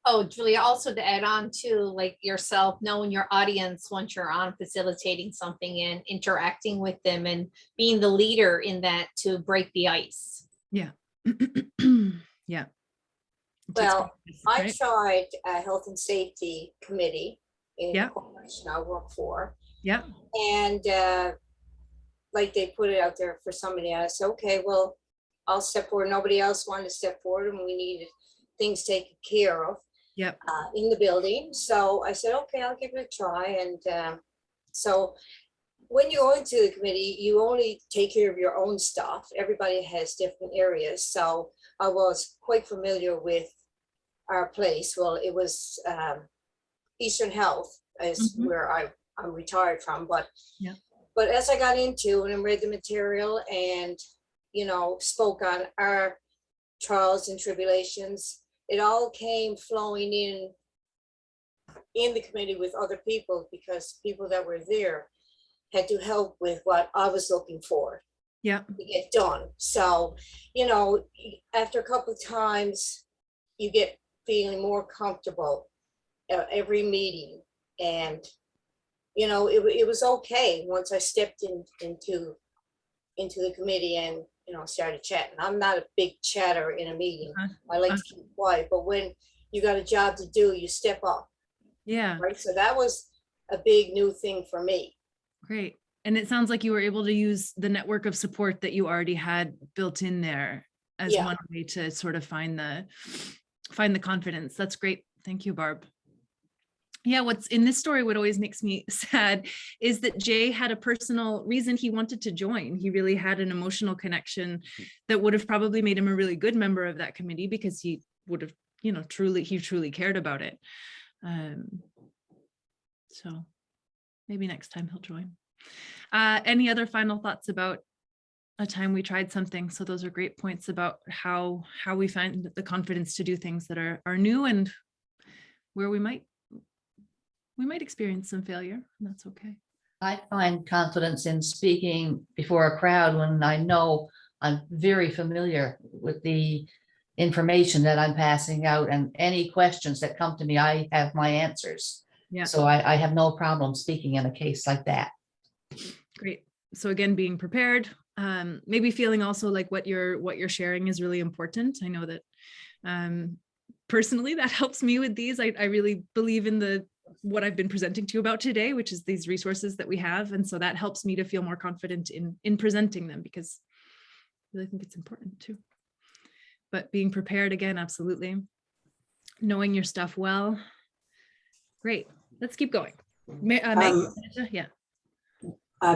Oh, Julia, also to add on to like yourself, knowing your audience once you're on facilitating something and interacting with them and being the leader in that to break the ice. Yeah. Yeah. Well, I tried a health and safety committee in the corporation I work for. Yeah. And like they put it out there for somebody else. Okay, well, I'll step forward. Nobody else wanted to step forward and we needed things taken care of. Yep. in the building. So I said, okay, I'll give it a try. And so when you go into the committee, you only take care of your own stuff. Everybody has different areas. So I was quite familiar with our place. Well, it was Eastern Health is where I'm retired from. But as I got into and read the material and, spoke on our trials and tribulations, it all came flowing in the committee with other people, because people that were there had to help with what I was looking for to get done. So, after a couple of times, you get feeling more comfortable at every meeting. And, it was okay once I stepped into the committee and, started chatting. I'm not a big chatter in a meeting. I like to keep quiet, but when you got a job to do, you step up. Yeah. Right. So that was a big new thing for me. Great. And it sounds like you were able to use the network of support that you already had built in there as one way to sort of find the confidence. That's great. Thank you, Barb. Yeah, what's in this story, what always makes me sad is that Jay had a personal reason he wanted to join. He really had an emotional connection that would have probably made him a really good member of that committee, because he would have, truly cared about it. So maybe next time he'll join. Any other final thoughts about a time we tried something? So those are great points about how we find the confidence to do things that are new, and where we might experience some failure. And that's okay. I find confidence in speaking before a crowd when I know I'm very familiar with the information that I'm passing out, and any questions that come to me, I have my answers. Yeah. So I have no problem speaking in a case like that. Great. So again, being prepared, maybe feeling also like what you're sharing is really important. I know that personally that helps me with these. I really believe in what I've been presenting to you about today, which is these resources that we have. And so that helps me to feel more confident in presenting them, because I really think it's important too. But being prepared, again, absolutely. Knowing your stuff well. Great. Let's keep going. Yeah.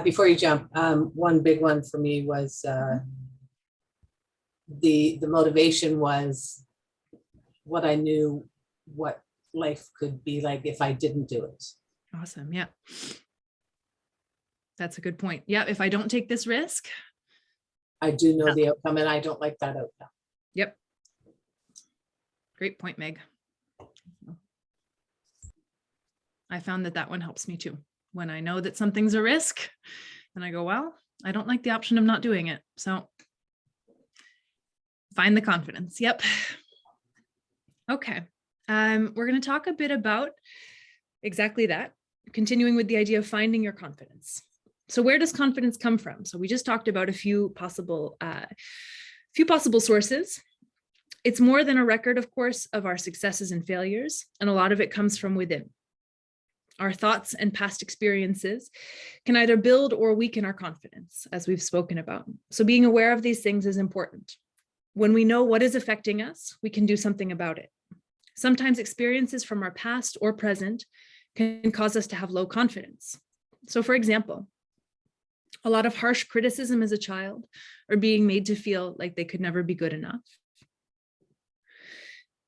Before you jump, one big one for me was the motivation was what I knew what life could be like if I didn't do it. Awesome. Yeah. That's a good point. Yeah. If I don't take this risk, I do know the outcome, and I don't like that outcome. Yep. Great point, Meg. I found that one helps me too. When I know that something's a risk and I go, well, I don't like the option of not doing it. So find the confidence. Yep. Okay. We're going to talk a bit about exactly that, continuing with the idea of finding your confidence. So where does confidence come from? So we just talked about a few possible sources. It's more than a record, of course, of our successes and failures, and a lot of it comes from within. Our thoughts and past experiences can either build or weaken our confidence, as we've spoken about. So being aware of these things is important. When we know what is affecting us, we can do something about it. Sometimes experiences from our past or present can cause us to have low confidence. So for example, a lot of harsh criticism as a child, or being made to feel like they could never be good enough.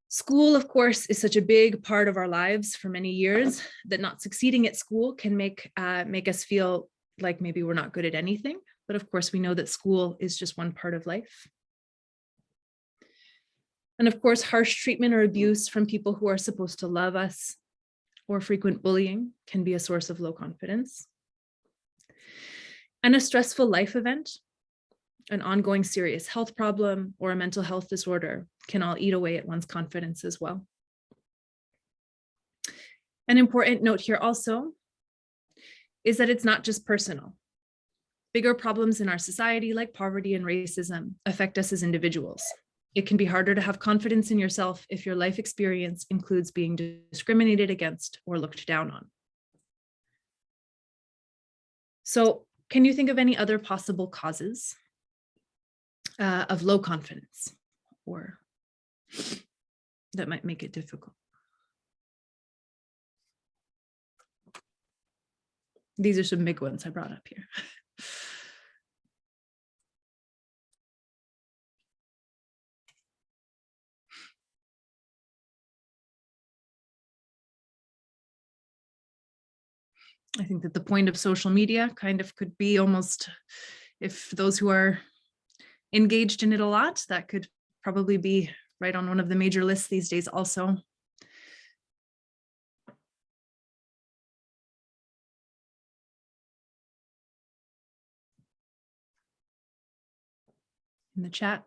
School, of course, is such a big part of our lives for many years that not succeeding at school can make us feel like maybe we're not good at anything. But of course, we know that school is just one part of life. And of course, harsh treatment or abuse from people who are supposed to love us, or frequent bullying can be a source of low confidence. And a stressful life event, an ongoing serious health problem, or a mental health disorder can all eat away at one's confidence as well. An important note here also is that it's not just personal. Bigger problems in our society, like poverty and racism, affect us as individuals. It can be harder to have confidence in yourself if your life experience includes being discriminated against or looked down on. So, can you think of any other possible causes of low confidence, or that might make it difficult? These are some big ones I brought up here. I think that the point of social media kind of could be almost, if those who are engaged in it a lot, that could probably be right on one of the major lists these days also. In the chat.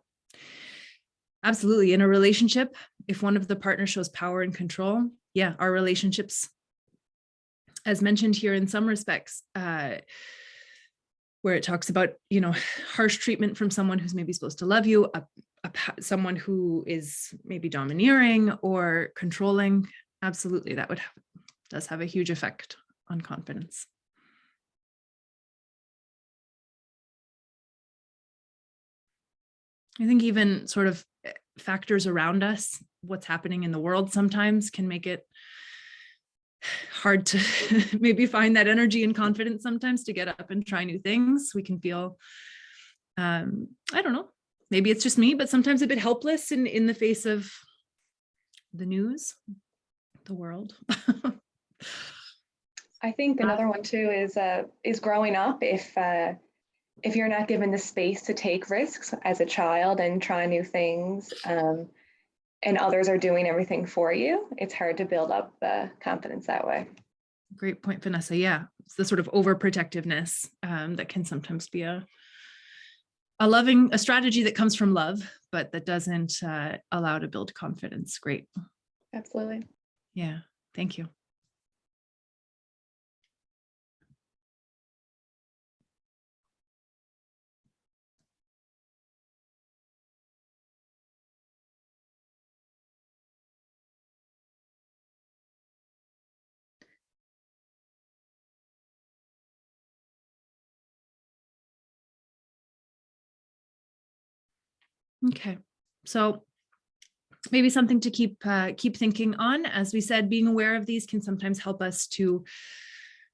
Absolutely. In a relationship, if one of the partners shows power and control, yeah, our relationships, as mentioned here in some respects, where it talks about, you know, harsh treatment from someone who's maybe supposed to love you, someone who is maybe domineering or controlling, absolutely, that does have a huge effect on confidence. I think even sort of factors around us, what's happening in the world sometimes can make it hard to maybe find that energy and confidence sometimes to get up and try new things. We can feel, I don't know, maybe it's just me, but sometimes a bit helpless in the face of the news, the world. I think another one too is growing up. If you're not given the space to take risks as a child and try new things, and others are doing everything for you, it's hard to build up the confidence that way. Great point, Vanessa. Yeah, it's the sort of overprotectiveness that can sometimes be a strategy that comes from love, but that doesn't allow to build confidence. Great. Absolutely. Yeah, thank you. Okay, so maybe something to keep thinking on. As we said, being aware of these can sometimes help us to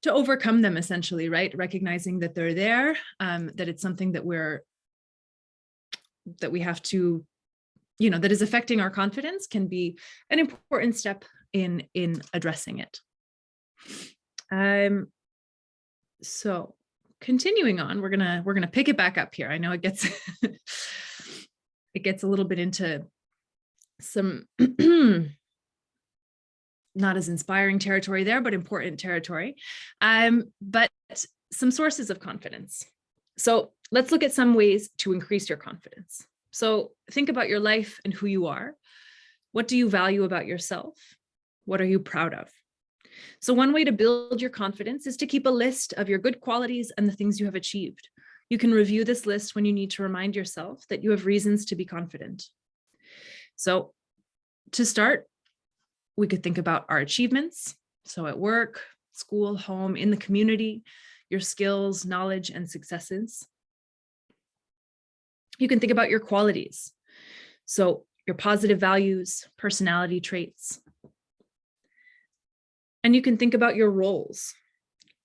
overcome them, essentially, right? Recognizing that they're there, that it's something that we have to, you know, that is affecting our confidence, can be an important step in addressing it. So continuing on, we're gonna pick it back up here. I know it gets it gets a little bit into some not as inspiring territory there, but important territory. But some sources of confidence. So let's look at some ways to increase your confidence. So think about your life and who you are. What do you value about yourself? What are you proud of? So one way to build your confidence is to keep a list of your good qualities and the things you have achieved. You can review this list when you need to remind yourself that you have reasons to be confident. So to start, we could think about our achievements. So at work, school, home, in the community, your skills, knowledge, and successes. You can think about your qualities. So your positive values, personality traits. And you can think about your roles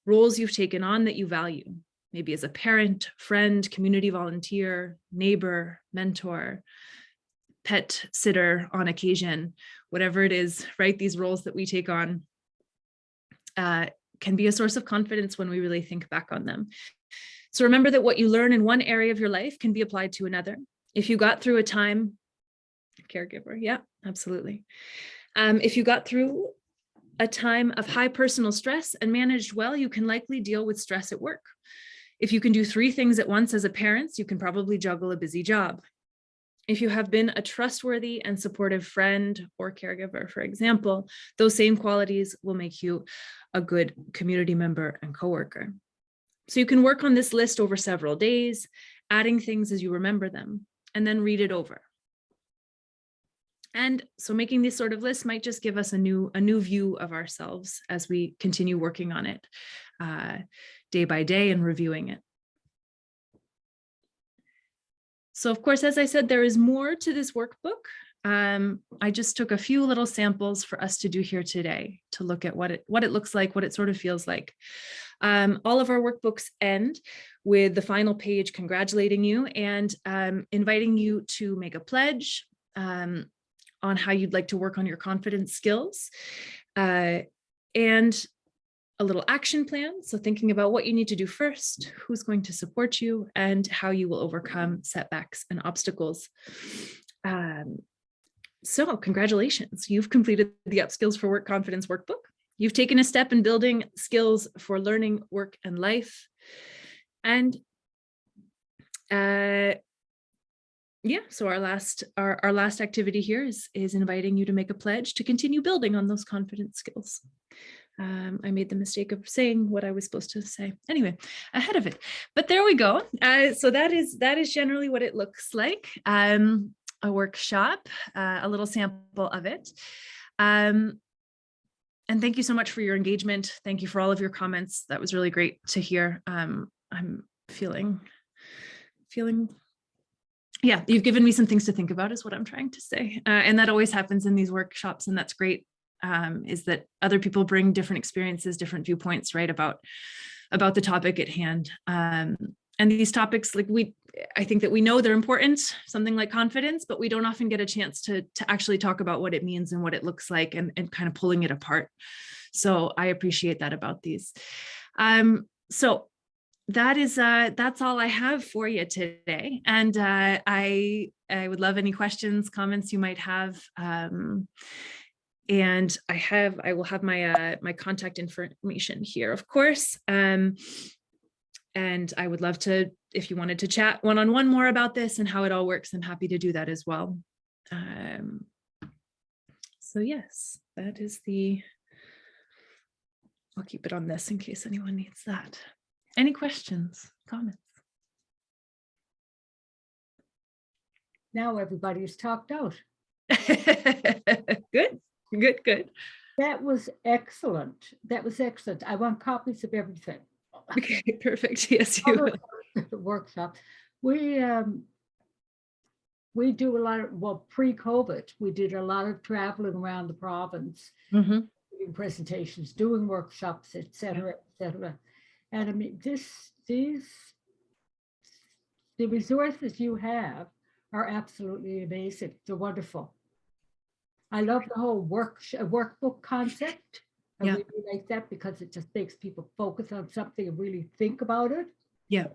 you've taken on that you value, maybe as a parent, friend, community volunteer, neighbor, mentor, pet sitter on occasion, whatever it is, right? These roles that we take on can be a source of confidence when we really think back on them. So remember that what you learn in one area of your life can be applied to another. If you got through a time, caregiver, yeah, absolutely. If you got through a time of high personal stress and managed well, you can likely deal with stress at work. If you can do 3 things at once as a parent, you can probably juggle a busy job. If you have been a trustworthy and supportive friend or caregiver, for example, those same qualities will make you a good community member and coworker. So you can work on this list over several days, adding things as you remember them, and then read it over. And so making this sort of list might just give us a new view of ourselves as we continue working on it day by day and reviewing it. So of course, as I said, there is more to this workbook. I just took a few little samples for us to do here today to look at what it looks like, what it sort of feels like. All of our workbooks end with the final page congratulating you and inviting you to make a pledge on how you'd like to work on your confidence skills, and a little action plan. So thinking about what you need to do first, who's going to support you, and how you will overcome setbacks and obstacles. So congratulations, you've completed the Upskills for Work Confidence workbook. You've taken a step in building skills for learning, work, and life. And yeah, so our last activity here is inviting you to make a pledge to continue building on those confidence skills. I made the mistake of saying what I was supposed to say. Anyway, ahead of it, but there we go. So that is generally what it looks like. A workshop, a little sample of it. And thank you so much for your engagement. Thank you for all of your comments. That was really great to hear. I'm feeling, yeah, you've given me some things to think about is what I'm trying to say. And that always happens in these workshops, and that's great, is that other people bring different experiences, different viewpoints, right, about the topic at hand. And these topics, like I think that we know they're important, something like confidence, but we don't often get a chance to actually talk about what it means and what it looks like, and kind of pulling it apart. So I appreciate that about these. So that's all I have for you today. And I would love any questions, comments you might have. And I will have my contact information here, of course. And I would love to, if you wanted to chat one-on-one more about this and how it all works, I'm happy to do that as well. So yes, that is I'll keep it on this in case anyone needs that. Any questions, comments? Now everybody's talked out. Good. That was excellent. I want copies of everything. Okay, perfect. Yes, you will. The workshop. We do a lot of, well, pre-COVID, we did a lot of traveling around the province, doing presentations, doing workshops, etc., etc. And I mean, the resources you have are absolutely amazing. They're wonderful. I love the whole workbook concept. I really like that because it just makes people focus on something and really think about it. Yeah.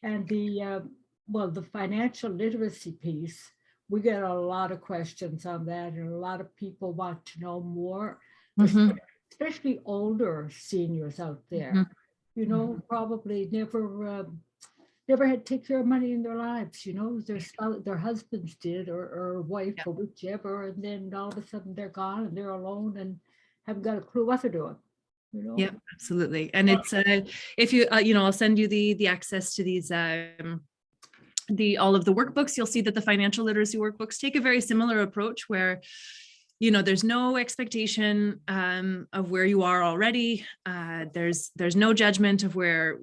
And the financial literacy piece, we get a lot of questions on that, and a lot of people want to know more, especially older seniors out there, probably never had to take care of money in their lives, their husbands did, or wife, or whichever, and then all of a sudden they're gone and they're alone and haven't got a clue what they're doing. Yeah, absolutely. And it's if you I'll send you the access to these all of the workbooks. You'll see that the financial literacy workbooks take a very similar approach where there's no expectation of where you are already. There's no judgment of where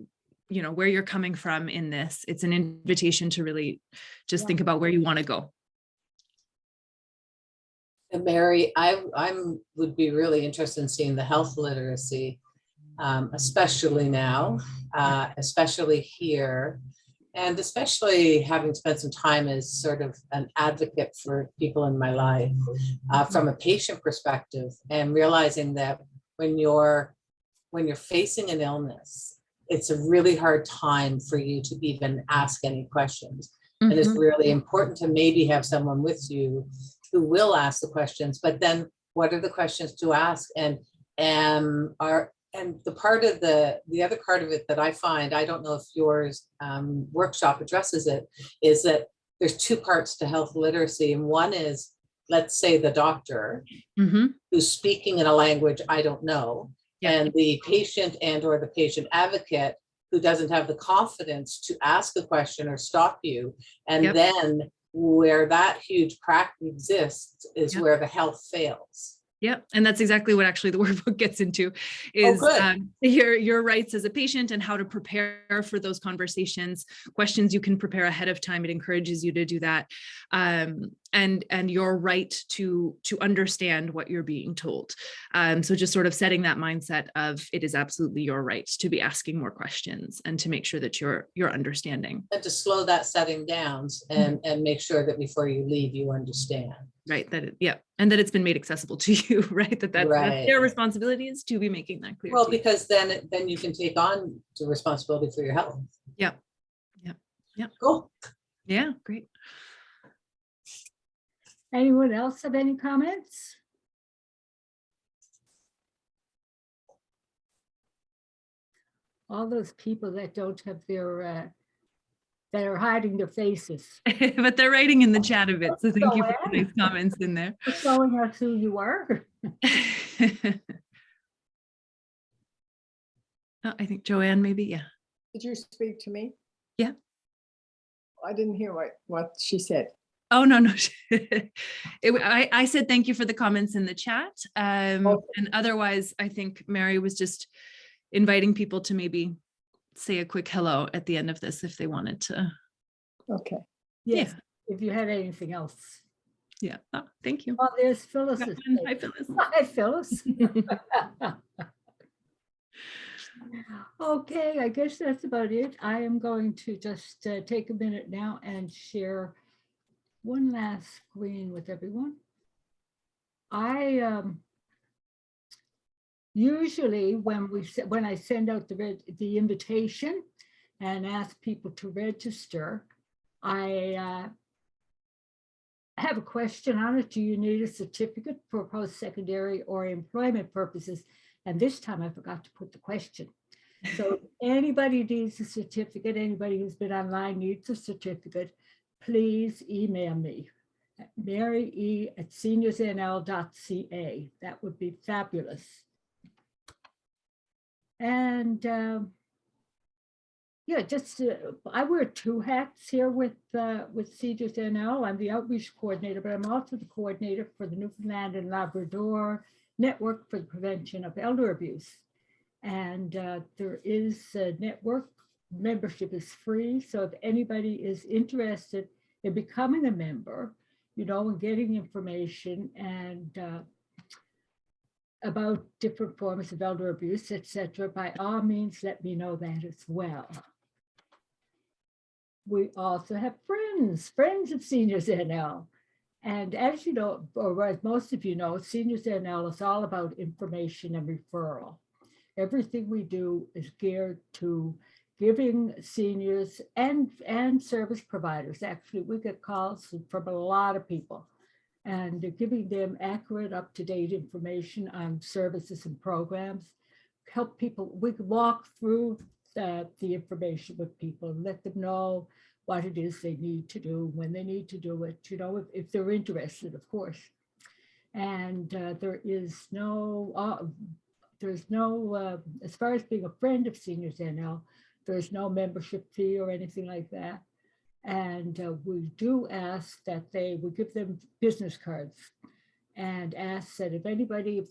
you're coming from in this. It's an invitation to really just think about where you want to go. And Mary, I would be really interested in seeing the health literacy, especially now, especially here, and especially having spent some time as sort of an advocate for people in my life, from a patient perspective, and realizing that when you're facing an illness, it's a really hard time for you to even ask any questions. And it's really important to maybe have someone with you who will ask the questions, but then what are the questions to ask? And the other part of it that I find, I don't know if yours workshop addresses it, is that there's two parts to health literacy. And one is, let's say, the doctor who's speaking in a language I don't know, and the patient or the patient advocate who doesn't have the confidence to ask a question or stop you. And then where that huge crack exists is where the health fails. Yep. And that's exactly what actually the workbook gets into is your rights as a patient and how to prepare for those conversations, questions you can prepare ahead of time. It encourages you to do that. and your right to understand what you're being told. So just sort of setting that mindset of it is absolutely your right to be asking more questions and to make sure that you're understanding. And to slow that setting down and make sure that before you leave, you understand. Right, and that it's been made accessible to you, right? That's Right. their responsibility is to be making that clear. Well, to you. because then you can take on the responsibility for your health. Yeah. Cool. Yeah, great. Anyone else have any comments? All those people that don't have their, that are hiding their faces. But they're writing in the chat a bit, so thank you for the nice comments in there. For showing us who you are. Oh, I think Joanne, maybe, yeah. Did you speak to me? Yeah. I didn't hear what she said. Oh, no. I said thank you for the comments in the chat. And otherwise, I think Mary was just inviting people to maybe say a quick hello at the end of this if they wanted to. Okay. Yes, if you had anything else. Yeah. Oh, thank you. Oh, there's Phyllis. Hi, Phyllis. Hi, Phyllis. Okay, I guess that's about it. I am going to just take a minute now and share one last screen with everyone. I usually when I send out the invitation and ask people to register, I have a question on it. Do you need a certificate for post-secondary or employment purposes? And this time I forgot to put the question. So if anybody needs a certificate, anybody who's been online needs a certificate, please email me at marye@seniorsnl.ca. That would be fabulous. And yeah, just I wear two hats here with Seniors NL. I'm the outreach coordinator, but I'm also the coordinator for the Newfoundland and Labrador Network for the Prevention of Elder Abuse. And there is a network, membership is free. So if anybody is interested in becoming a member, you know, and getting information and about different forms of elder abuse, etc., by all means, let me know that as well. We also have friends of Seniors NL. And as you know, or as most of you know, Seniors NL is all about information and referral. Everything we do is geared to giving seniors and service providers. Actually, we get calls from a lot of people and giving them accurate, up-to-date information on services and programs. Help people, we can walk through the information with people, let them know what it is they need to do, when they need to do it, you know, if they're interested, of course. And there's no, as far as being a friend of Seniors NL, there's no membership fee or anything like that. And we do ask that we give them business cards and ask that if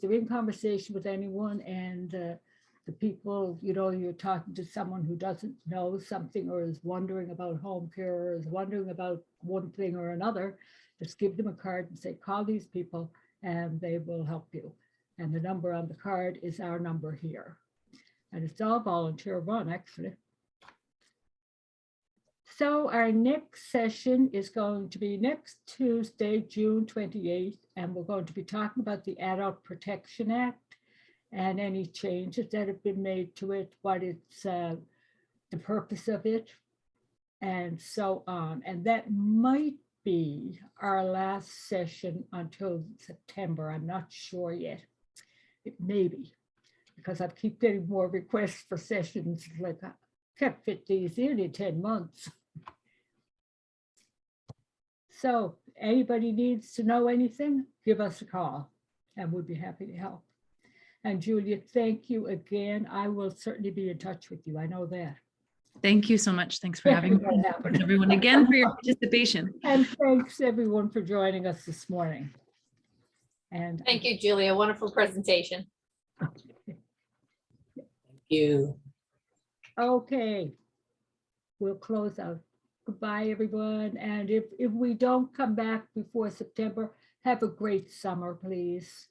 they're in conversation with anyone and the people, you know, you're talking to someone who doesn't know something or is wondering about home care or is wondering about one thing or another, just give them a card and say, call these people and they will help you. And the number on the card is our number here. And it's all volunteer run, actually. So our next session is going to be next Tuesday, June 28th, and we're going to be talking about the Adult Protection Act and any changes that have been made to it, what it's, the purpose of it, and so on. And that might be our last session until September. I'm not sure yet. It may be, because I keep getting more requests for sessions, like I can't fit these in 10 months. So anybody needs to know anything, give us a call and we'll be happy to help. And Julia, thank you again. I will certainly be in touch with you. I know that. Thank you so much. Thanks for having me. Thanks everyone again for your participation. And thanks everyone for joining us this morning. And thank you, Julia. Wonderful presentation. Thank you. Okay, we'll close out. Goodbye, everyone. And if we don't come back before September, have a great summer, please.